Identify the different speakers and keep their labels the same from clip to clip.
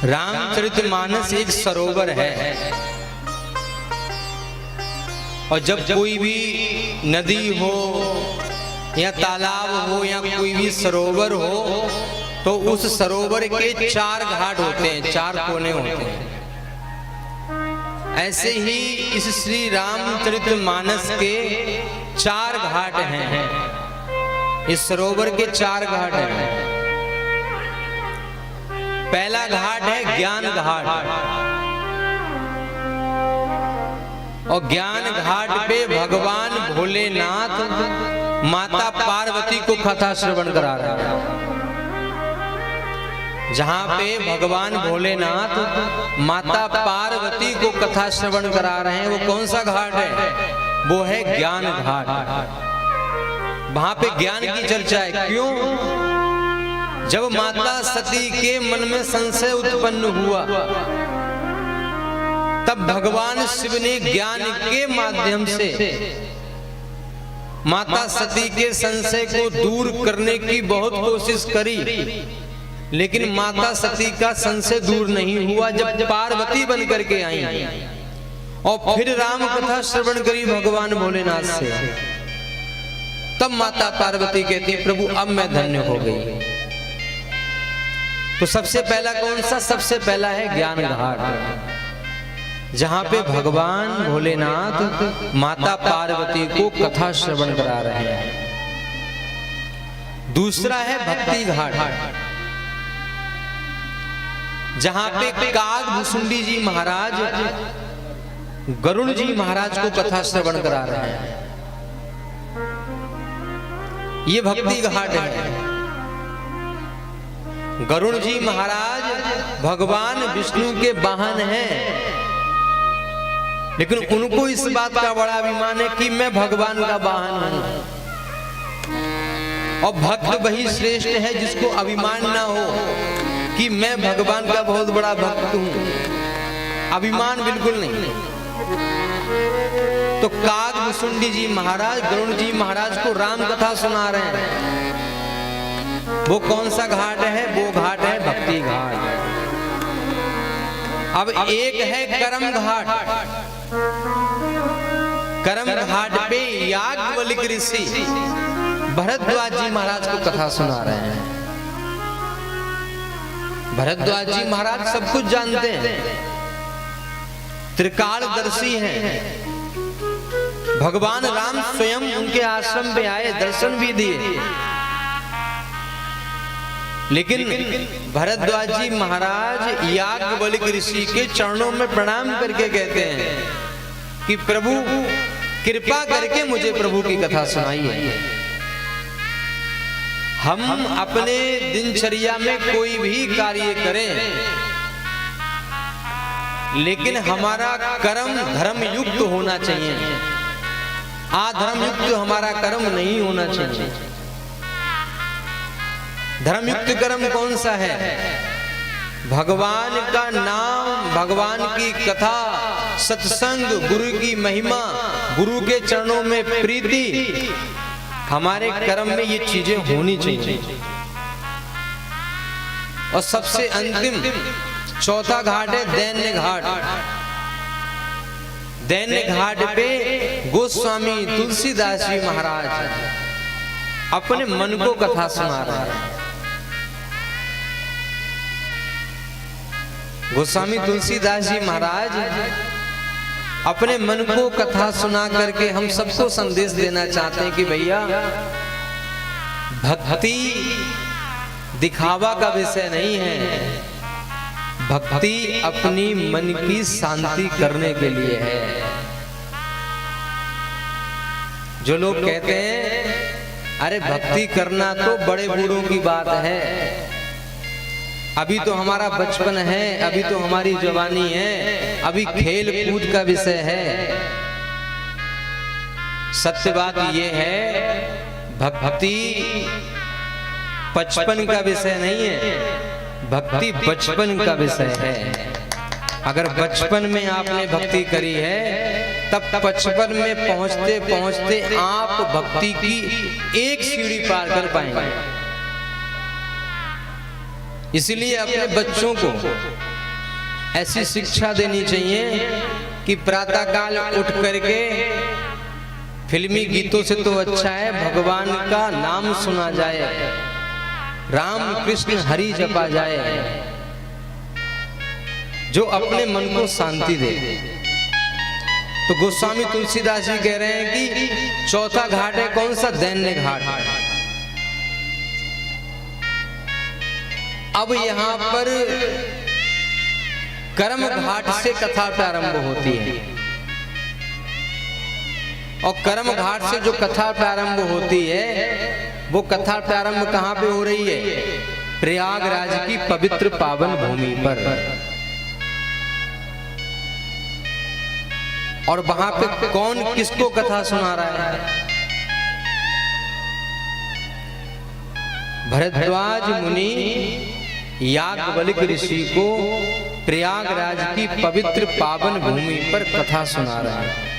Speaker 1: रामचरितमानस एक सरोवर है, और जब कोई भी नदी हो या तालाब हो या कोई भी सरोवर हो तो उस सरोवर के 4 घाट होते हैं, 4 कोने होते हैं। ऐसे ही इस श्री रामचरितमानस के 4 घाट हैं। इस सरोवर के 4 घाट हैं। पहला घाट है ज्ञान घाट, और ज्ञान घाट पे भगवान भोलेनाथ माता पार्वती को कथा श्रवण करा रहे हैं। जहां पे भगवान भोलेनाथ माता पार्वती को कथा श्रवण करा रहे हैं, वो कौन सा घाट है? वो है ज्ञान घाट। वहां पे ज्ञान की चर्चा है। क्यों? जब माता सती के मन में संशय उत्पन्न हुआ, तब भगवान शिव ने ज्ञान के माध्यम से माता सती के संशय को दूर करने की बहुत कोशिश करी, लेकिन माता सती का संशय दूर नहीं हुआ। जब पार्वती बन करके आई और फिर राम कथा श्रवण करी भगवान भोलेनाथ से, तब माता पार्वती कहती, प्रभु अब मैं धन्य हो गई। तो सबसे पहला कौन सा? सबसे पहला है ज्ञान घाट, जहां पे भगवान भोलेनाथ माता पार्वती को कथा श्रवण करा रहे हैं। दूसरा है भक्ति घाट, जहां पे कागभूषुंडी जी महाराज गरुड़ जी महाराज को कथा श्रवण करा रहे हैं। ये भक्ति घाट है। गरुड़ जी महाराज भगवान विष्णु के वाहन हैं, लेकिन उनको इस बात का बड़ा अभिमान है कि मैं भगवान का वाहन हूं। और भक्त वही श्रेष्ठ है जिसको अभिमान ना हो कि मैं भगवान का बहुत बड़ा भक्त हूं। अभिमान बिल्कुल नहीं। तो कागभूषुंडी जी महाराज गरुड़ जी महाराज को राम कथा सुना रहे हैं। वो कौन सा घाट है? वो घाट है भक्ति घाट। अब एक है कर्म घाट। कर्म घाट पे याज्ञवल्क्य ऋषि भरद्वाज जी महाराज को कथा सुना रहे हैं। भरद्वाज जी महाराज सब कुछ जानते हैं, त्रिकालदर्शी हैं। भगवान राम स्वयं उनके आश्रम पे आए, दर्शन भी दिए, लेकिन भरद्वाज जी महाराज याज्ञवल्क्य ऋषि के चरणों में प्रणाम करके कहते हैं कि प्रभु कृपा करके मुझे प्रभु की कथा सुनाइए। हम अपने दिनचर्या में कोई भी कार्य करें, लेकिन हमारा कर्म धर्म युक्त होना चाहिए। अधर्म युक्त हमारा कर्म नहीं होना चाहिए। धर्म युक्त कर्म कौन सा है? भगवान का नाम, भगवान की कथा, सत्संग, गुरु की महिमा, गुरु के चरणों में प्रीति, हमारे कर्म में ये चीजें होनी चाहिए। और सबसे अंतिम चौथा घाट है दैन्य घाट। दैन्य घाट पे गोस्वामी तुलसीदास जी महाराज अपने मन को कथा सुना रहे हैं। गोस्वामी तुलसीदास जी महाराज अपने मन को कथा सुना करके हम सबको संदेश देना चाहते हैं कि भैया, भक्ति दिखावा का विषय नहीं है। भक्ति अपनी मन की शांति करने के लिए है। जो लोग कहते हैं अरे भक्ति करना तो बड़े बूढ़ों की बात है, अभी तो हमारा बचपन है, अभी तो हमारी जवानी है, अभी खेल कूद का विषय है। सत्य बात यह है, भक्ति बचपन का विषय नहीं है, भक्ति बचपन का विषय है। अगर बचपन में आपने भक्ति करी है, तब बचपन में पहुंचते पहुंचते आप भक्ति की एक सीढ़ी पार कर पाएंगे। इसलिए अपने बच्चों को ऐसी शिक्षा देनी चाहिए कि प्रातःकाल उठ करके फिल्मी गीतों से तो अच्छा है भगवान का नाम सुना जाए, राम कृष्ण हरि जपा जाए, जो अपने मन को शांति दे। तो गोस्वामी तुलसीदास जी कह रहे हैं कि चौथा घाट है कौन सा? दैन्य घाट। अब यहां पर कर्म घाट से कथा प्रारंभ होती है, और कर्म घाट से जो कथा प्रारंभ होती है वो कथा प्रारंभ कहां पे हो रही है? प्रयागराज की पवित्र पावन भूमि पर। और वहां पे कौन किसको कथा सुना रहा है? भरद्वाज मुनि याज्ञवल्क्य ऋषि को प्रयागराज की पवित्र पावन भूमि पर कथा सुना रहा है।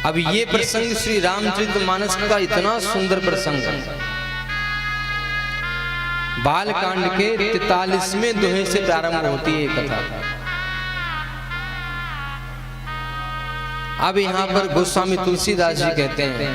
Speaker 1: अब ये प्रसंग श्री रामचरितमानस का इतना सुंदर प्रसंग, बालकांड के 43वें दोहे से प्रारंभ होती है कथा। अब यहां पर गोस्वामी तुलसीदास जी कहते हैं